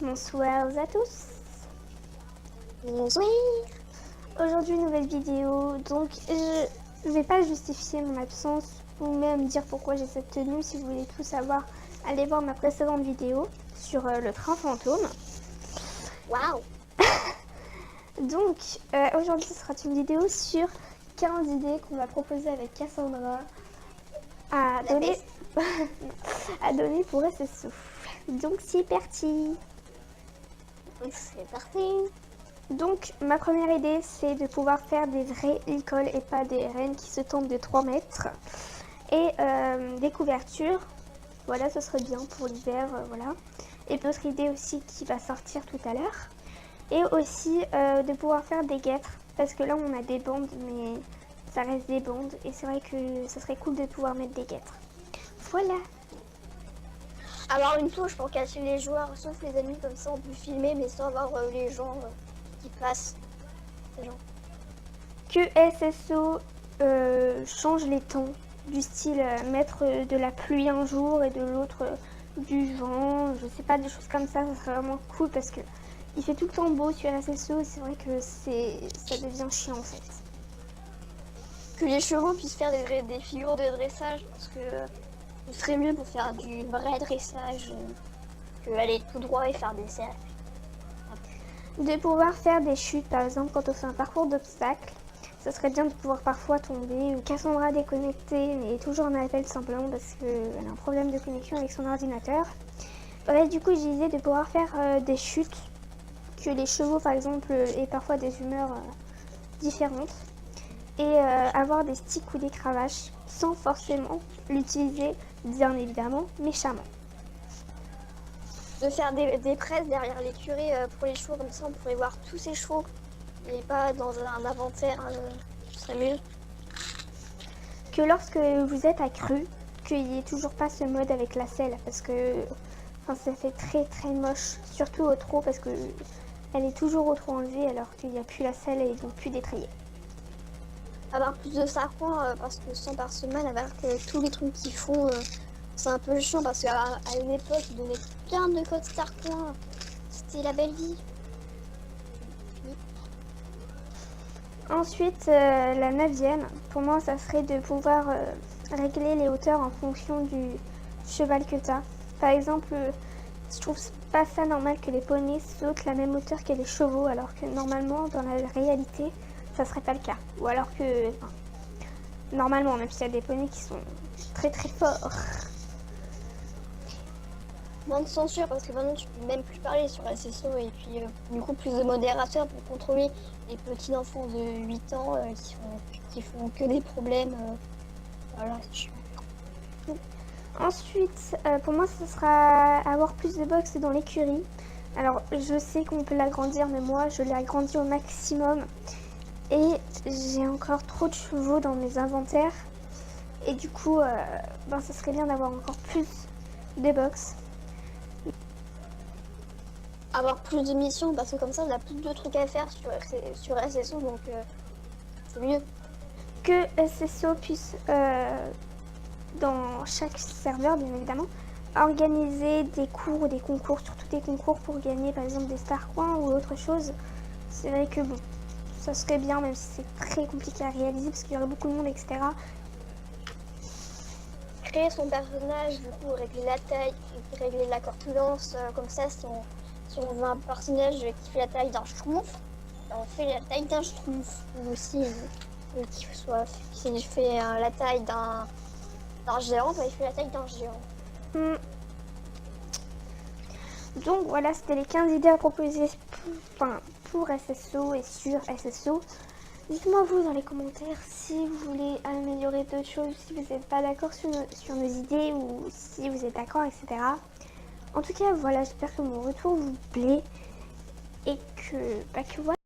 Bonsoir à tous. Oui. Aujourd'hui, nouvelle vidéo. Donc, je vais pas justifier mon absence ou même dire pourquoi j'ai cette tenue. Si vous voulez tout savoir, allez voir ma précédente vidéo sur le train fantôme. Waouh. Donc, aujourd'hui, ce sera une vidéo sur 15 idées qu'on va proposer avec Cassandra à donner, à donner pour SSO. Donc, c'est parti. C'est parti. Donc, ma première idée, c'est de pouvoir faire des vraies licoles et pas des rennes qui se tombent de 3 mètres. Et des couvertures. Voilà, ce serait bien pour l'hiver, voilà. Et d'autres idées aussi qui va sortir tout à l'heure. Et aussi de pouvoir faire des guêtres. Parce que là, on a des bandes, mais ça reste des bandes. Et c'est vrai que ça serait cool de pouvoir mettre des guêtres. Voilà. Alors une touche pour cacher les joueurs, sauf les ennemis, comme ça on peut filmer, mais sans voir les gens qui passent. Les gens. Que SSO change les temps, du style mettre de la pluie un jour et de l'autre du vent, je sais pas, des choses comme ça serait vraiment cool parce que il fait tout le temps beau sur SSO et c'est vrai que ça devient chiant en fait. Que les chevaux puissent faire des figures de dressage, parce que ce serait mieux pour faire du vrai dressage que aller tout droit et faire des cercles. De pouvoir faire des chutes par exemple quand on fait un parcours d'obstacles. Ça serait bien de pouvoir parfois tomber ou Cassandra déconnectée mais toujours en appel simplement parce qu'elle a un problème de connexion avec son ordinateur. Ouais, du coup, je disais de pouvoir faire des chutes, que les chevaux par exemple aient parfois des humeurs différentes et avoir des sticks ou des cravaches sans forcément l'utiliser bien évidemment méchamment. De faire des presses derrière l'écurie pour les chevaux, comme ça on pourrait voir tous ces chevaux et pas dans un inventaire, ce serait mieux. Que lorsque vous êtes accru, qu'il n'y ait toujours pas ce mode avec la selle parce que enfin, ça fait très très moche, surtout au trot parce que elle est toujours au trot enlevée alors qu'il n'y a plus la selle et donc plus détraillée. Avoir plus de sarcoins parce que 100 par semaine, alors que tous les trucs qu'ils font, c'est un peu chiant parce qu'à une époque, ils donnaient plein de codes sarcoins. C'était la belle vie. Ensuite, la 9e, pour moi, ça serait de pouvoir régler les hauteurs en fonction du cheval que tu as. Par exemple, je trouve pas ça normal que les poneys sautent la même hauteur que les chevaux, alors que normalement, dans la réalité, ça serait pas le cas. Ou alors que, enfin, normalement, même s'il y a des poneys qui sont très très forts. Moins de censure parce que maintenant tu peux même plus parler sur SSO et puis du coup plus de modérateurs pour contrôler les petits enfants de 8 ans qui font que des problèmes. Voilà, c'est chiant. Ensuite, pour moi, ce sera avoir plus de box dans l'écurie. Alors, je sais qu'on peut l'agrandir, mais moi, je l'ai agrandi au maximum. Et j'ai encore trop de chevaux dans mes inventaires. Et du coup, ben, ça serait bien d'avoir encore plus de box. Avoir plus de missions parce que comme ça on a plus de trucs à faire sur SSO donc c'est mieux. Que SSO puisse, dans chaque serveur, bien évidemment, organiser des cours ou des concours, surtout des concours pour gagner par exemple des star coins ou autre chose. C'est vrai que bon, ça serait bien même si c'est très compliqué à réaliser parce qu'il y aurait beaucoup de monde, etc. Créer son personnage, du coup régler la taille, régler la corpulence, comme ça si on veut un personnage qui fait la taille d'un schtroumpf, on fait la taille d'un schtroumpf. Ou aussi qui fait la taille d'un géant, il fait la taille d'un géant. Donc voilà, c'était les 15 idées à proposer pour SSO et sur SSO. Dites-moi vous dans les commentaires si vous voulez améliorer d'autres choses, si vous n'êtes pas d'accord sur nos idées ou si vous êtes d'accord, etc. En tout cas, voilà, j'espère que mon retour vous plaît et que voilà.